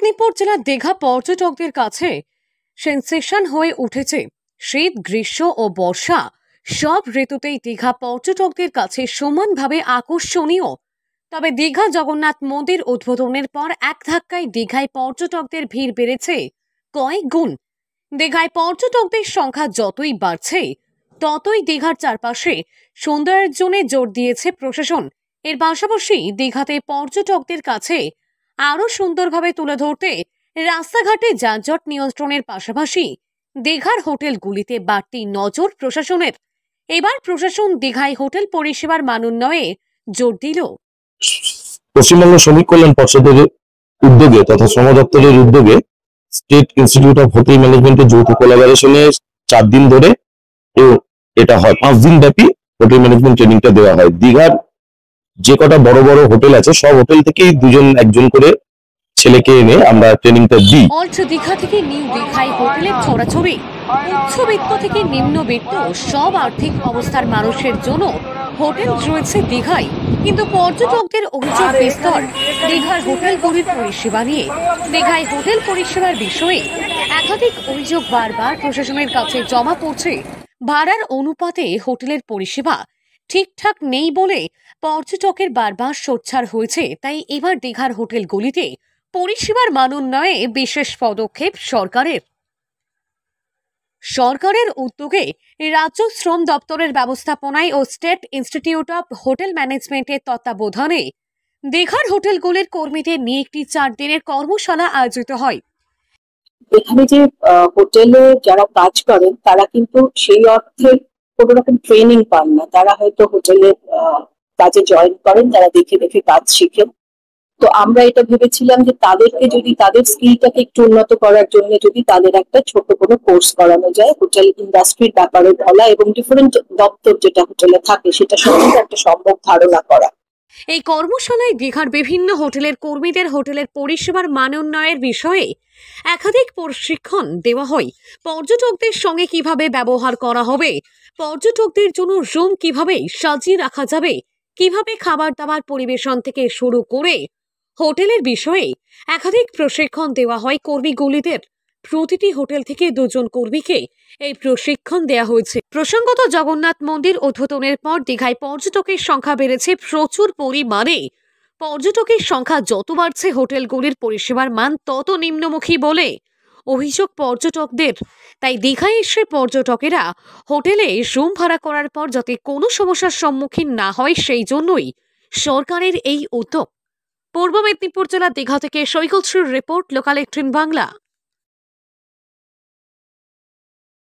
মেদিনীপুর জেলার দীঘা পর্যটকদের কাছে সেন্সেশন হয়ে উঠেছে। শীত, গ্রীষ্ম ও বর্ষা সব ঋতুতেই দীঘা পর্যটকদের কাছে সমানভাবে আকর্ষণীয়। তবে দীঘা জগন্নাথ মন্দির উদ্বোধনের পর এক ধাক্কায় দীঘায় পর্যটকদের ভিড় বেড়েছে কয়েক গুণ। দীঘায় পর্যটকদের সংখ্যা যতই বাড়ছে ততই দীঘার চারপাশে সৌন্দর্যায়নে জোর দিয়েছে প্রশাসন। এর পাশাপাশি দীঘাতে পর্যটকদের কাছে আরো সুন্দরভাবে তুলে ধরতে রাস্তাঘাটে যানজট নিয়ন্ত্রণের পাশাপাশি দীঘার হোটেলগুলিতে বাড়তি নজর প্রশাসনের। এবার প্রশাসন দীঘায় হোটেল পরিষেবার মান উন্নয়নে জোর দিল। পশ্চিমবঙ্গ শ্রমিক কল্যাণ পর্ষদের উদ্যোগে তথা শ্রম দপ্তরের উদ্যোগে স্টেট ইনস্টিটিউট অফ হোটেল ম্যানেজমেন্টের যৌথ কোলাবোরেশনে 4 দিন ধরে এটা হয়। 5 দিন ব্যাপী হোটেল ম্যানেজমেন্ট ট্রেনিংটা দেওয়া হয়। দীঘার যে কটা বড় বড় হোটেল আছে সব হোটেল থেকেই দুজন একজন করে ছেলেকে এনে আমরা ট্রেনিংটা দিই। অল্ট দীঘা থেকে নিউ দীঘায় হোটেলের ছড়াছড়ি। উচ্চবিত্ত থেকে নিম্নবিত্ত সব আর্থিক অবস্থার মানুষের জন্য হোটেল রয়েছে দীঘায়। কিন্তু পর্যটকদের অভিযোগ বিস্তর দীঘার হোটেলগুলির পরিষেবা নিয়ে। দীঘায় হোটেল পরিষেবার বিষয়ে একাধিক অভিযোগ বারবার প্রশাসনের কাছে জমা পড়ছে। ভাড়ার অনুপাতে হোটেলের পরিষেবা ঠিকঠাক নেই বলে পর্যটকের বারবার সোচ্চার হয়েছে। তাই এবার দীঘার হোটেলগুলিতে পরিষেবার মান উন্নয়নে বিশেষ পদক্ষেপ সরকারের উদ্যোগে রাজ্য শ্রম দপ্তরের ব্যবস্থাপনায় ও স্টেট ইনস্টিটিউট অফ হোটেল ম্যানেজমেন্টের তত্ত্বাবধানে দীঘার হোটেলগুলির কর্মীদের নিয়ে একটি 4 দিনের কর্মশালা আয়োজিত হয়। এখানে যে হোটেলে যারা কাজ করেন তারা কিন্তু সেই অর্থে কোনো রকম ট্রেনিং পান না। তারা হয়তো হোটেলে কাজে জয়েন করেন, তারা দেখে দেখে কাজ শিখেন। তো আমরা এটা ভেবেছিলাম যে তাদেরকে যদি তাদের স্কিলটাকে একটু উন্নত করার জন্য যদি তাদের একটা ছোট কোনো কোর্স করানো যায় হোটেল ইন্ডাস্ট্রির ব্যাপারে বলা এবং ডিফারেন্ট দপ্তর যেটা হোটেলে থাকে সেটা সম্বন্ধে একটা সম্যক ধারণা করা। এই কর্মশালায় দীঘার বিভিন্ন হোটেলের কর্মীদের হোটেলের পরিষেবার মান উন্নয়নের বিষয়ে একাধিক প্রশিক্ষণ দেওয়া হয়। পর্যটকদের সঙ্গে কিভাবে ব্যবহার করা হবে, পর্যটকদের জন্য রুম কিভাবে সাজিয়ে রাখা যাবে, কিভাবে খাবার দাবার পরিবেশন থেকে শুরু করে হোটেলের বিষয়ে একাধিক প্রশিক্ষণ দেওয়া হয় কর্মীগুলিদের। প্রতিটি হোটেল থেকে 2 জন কর্মীকে এই প্রশিক্ষণ দেওয়া হয়েছে। প্রসঙ্গত, জগন্নাথ মন্দির উদ্বোধনের পর দীঘায় পর্যটকের সংখ্যা বেড়েছে প্রচুর পরিমাণে। পর্যটকের সংখ্যা যত বাড়ছে হোটেলগুলির পরিষেবার মান তত নিম্নমুখী বলে অভিযোগ পর্যটকদের। তাই দীঘায় এসে পর্যটকেরা হোটেলে রুম ভাড়া করার পর যাতে কোনো সমস্যার সম্মুখীন না হয় সেই জন্যই সরকারের এই উদ্যোগ। পূর্ব মেদিনীপুর জেলার দীঘা থেকে সৈকত শ্রীর রিপোর্ট, লোকাল 18 বাংলা।